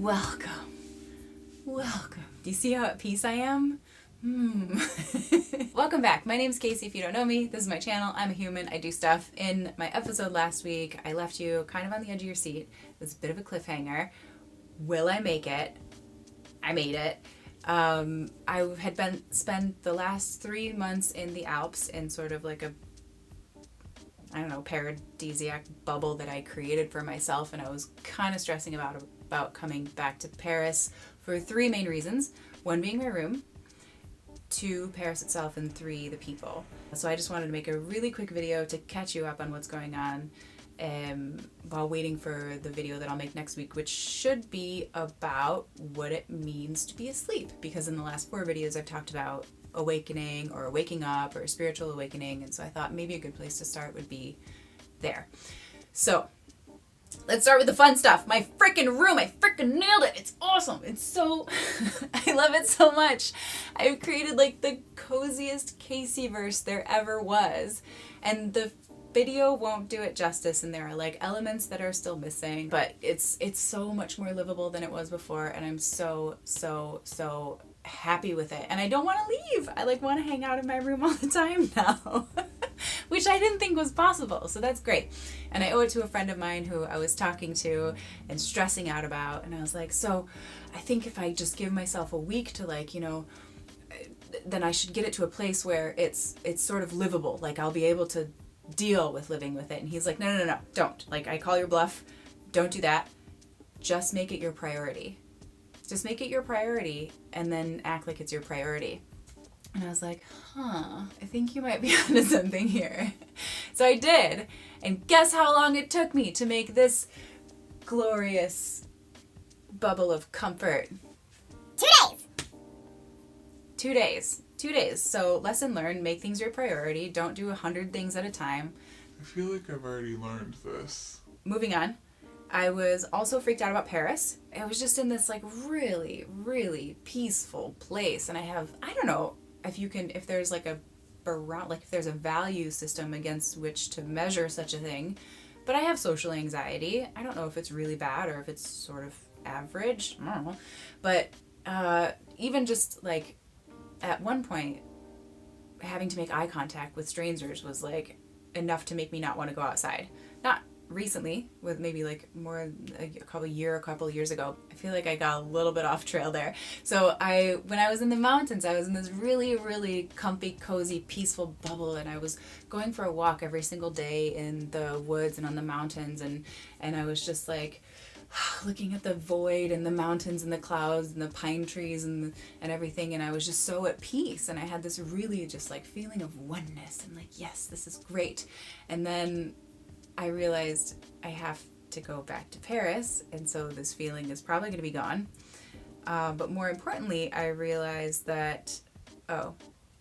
Welcome. Welcome. Do you see how at peace I am? Welcome back. My name's Casey. If you don't know me, this is my channel. I'm a human. I do stuff. In my episode last week, I left you kind of on the edge of your seat. It was a bit of a cliffhanger. Will I make it? I made it. I had spent the last 3 months in the Alps in sort of like a, I don't know, paradisiac bubble that I created for myself, and I was kind of stressing about coming back to Paris for 3 main reasons. 1 being my room, 2, Paris itself, and 3, the people. So I just wanted to make a really quick video to catch you up on what's going on while waiting for the video that I'll make next week, which should be about what it means to be asleep, because in the last 4 videos I've talked about awakening or waking up or spiritual awakening, and so I thought maybe a good place to start would be there. So let's start with the fun stuff. My freaking room, I freaking nailed it. It's awesome. It's so, I love it so much. I've created like the coziest Casey-verse there ever was, and the video won't do it justice, and there are like elements that are still missing, but it's so much more livable than it was before, and I'm so happy with it. And I don't want to leave. I like want to hang out in my room all the time now. Which I didn't think was possible, so that's great. And I owe it to a friend of mine who I was talking to and stressing out about, and I was like, so I think if I just give myself a week to like, you know, then I should get it to a place where it's sort of livable, like I'll be able to deal with living with it. And he's like, no, don't. Like, I call your bluff. Don't do that. Just make it your priority. Just make it your priority and then act like it's your priority. And I was like, I think you might be onto something here. So I did. And guess how long it took me to make this glorious bubble of comfort? 2 days. 2 days. 2 days. So lesson learned, make things your priority. Don't do 100 things at a time. I feel like I've already learned this. Moving on. I was also freaked out about Paris. I was just in this like really, really peaceful place. And I don't know if there's like if there's a value system against which to measure such a thing, but I have social anxiety. I don't know if it's really bad or if it's sort of average. I don't know. But even just like at one point, having to make eye contact with strangers was like enough to make me not want to go outside. Not recently, with maybe like more a couple years ago. I feel like I got a little bit off trail there. So when I was in the mountains, I was in this really, really comfy, cozy, peaceful bubble, and I was going for a walk every single day in the woods and on the mountains, and I was just like looking at the void and the mountains and the clouds and the pine trees and everything, and I was just so at peace, and I had this really just like feeling of oneness and like, yes, this is great. And then I realized I have to go back to Paris, and so this feeling is probably going to be gone. But more importantly, I realized that,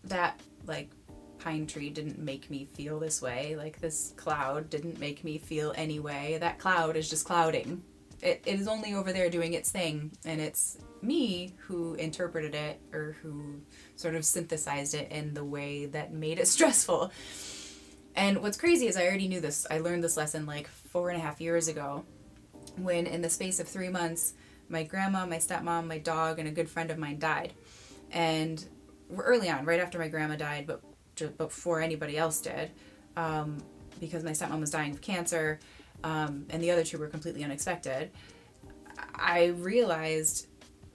that like pine tree didn't make me feel this way. Like this cloud didn't make me feel any way. That cloud is just clouding. It is only over there doing its thing, and it's me who interpreted it or who sort of synthesized it in the way that made it stressful. And what's crazy is I already knew this. I learned this lesson like 4.5 years ago, when in the space of 3 months, my grandma, my stepmom, my dog, and a good friend of mine died. And early on, right after my grandma died, but before anybody else did, because my stepmom was dying of cancer, and the other 2 were completely unexpected, I realized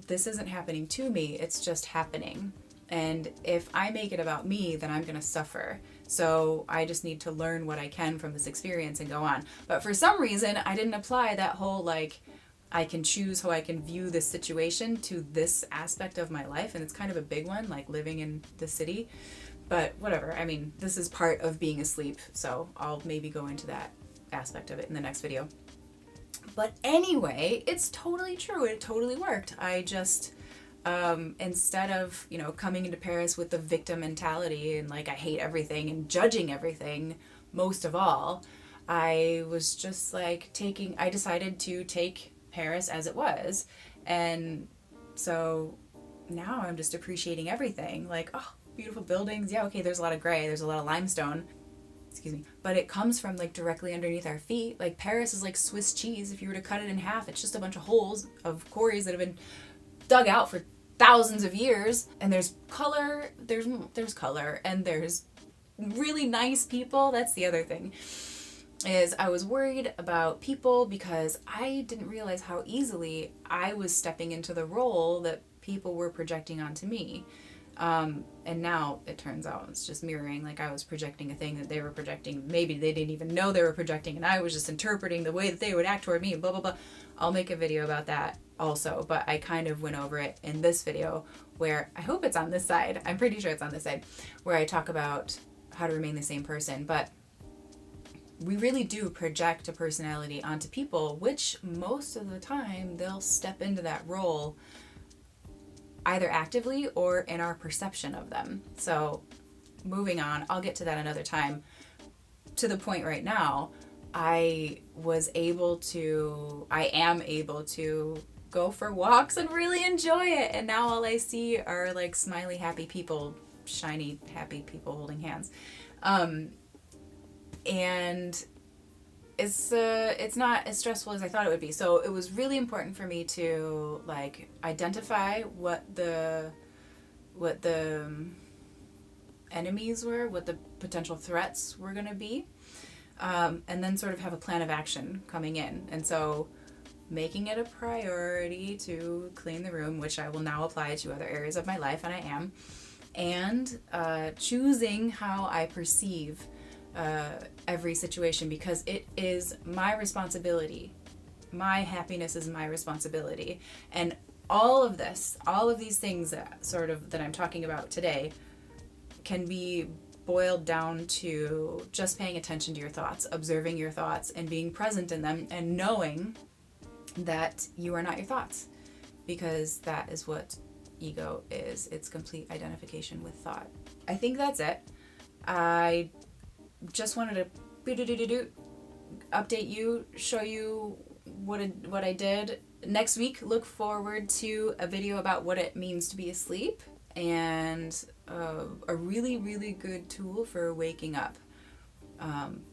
this isn't happening to me, it's just happening. And if I make it about me, then I'm going to suffer. So I just need to learn what I can from this experience and go on. But for some reason, I didn't apply that whole, like, I can choose how I can view this situation to this aspect of my life. And it's kind of a big one, like living in the city. But whatever. I mean, this is part of being asleep. So I'll maybe go into that aspect of it in the next video. But anyway, it's totally true. It totally worked. I just... instead of, you know, coming into Paris with the victim mentality and like I hate everything and judging everything most of all, I was just like I decided to take Paris as it was. And so now I'm just appreciating everything. Like, oh, beautiful buildings. Yeah, okay, there's a lot of gray, there's a lot of limestone. excuse me, but it comes from like directly underneath our feet. Like Paris is like Swiss cheese. If you were to cut it in half, it's just a bunch of holes of quarries that have been dug out for thousands of years. And there's color, there's color, and there's really nice people. That's the other thing, is I was worried about people because I didn't realize how easily I was stepping into the role that people were projecting onto me. And now it turns out it's just mirroring. Like I was projecting a thing that they were projecting. Maybe they didn't even know they were projecting, and I was just interpreting the way that they would act toward me, blah, blah, blah. I'll make a video about that also, but I kind of went over it in this video where I hope it's on this side. I'm pretty sure it's on this side, where I talk about how to remain the same person. But we really do project a personality onto people, which most of the time they'll step into that role either actively or in our perception of them. So moving on, I'll get to that another time. To the point right now, I am able to go for walks and really enjoy it. And now all I see are like smiley, happy people, shiny, happy people holding hands. And it's not as stressful as I thought it would be. So it was really important for me to like identify what the enemies were, what the potential threats were going to be, and then sort of have a plan of action coming in. And so making it a priority to clean the room, which I will now apply to other areas of my life, and I am, and choosing how I perceive every situation, because it is my responsibility. My happiness is my responsibility. And all of these things that I'm talking about today can be boiled down to just paying attention to your thoughts, observing your thoughts, and being present in them, and knowing that you are not your thoughts, because that is what ego is. It's complete identification with thought. I think that's it. I just wanted to update you, show you what I did. Next week, look forward to a video about what it means to be asleep, and a really, really good tool for waking up.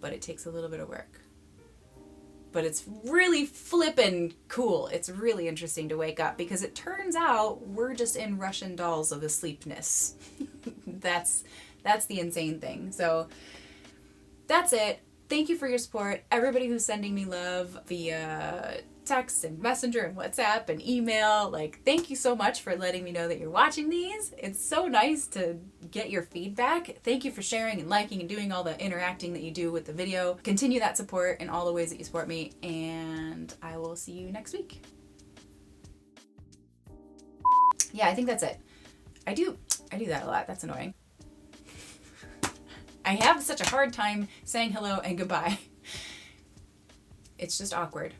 But it takes a little bit of work. But it's really flippin' cool. It's really interesting to wake up, because it turns out we're just in Russian dolls of asleepness. That's the insane thing. So that's it. Thank you for your support. Everybody who's sending me love via text and messenger and WhatsApp and email. Like, thank you so much for letting me know that you're watching these. It's so nice to get your feedback. Thank you for sharing and liking and doing all the interacting that you do with the video. Continue that support in all the ways that you support me, and I will see you next week. Yeah, I think that's it. I do that a lot. That's annoying. I have such a hard time saying hello and goodbye. It's just awkward.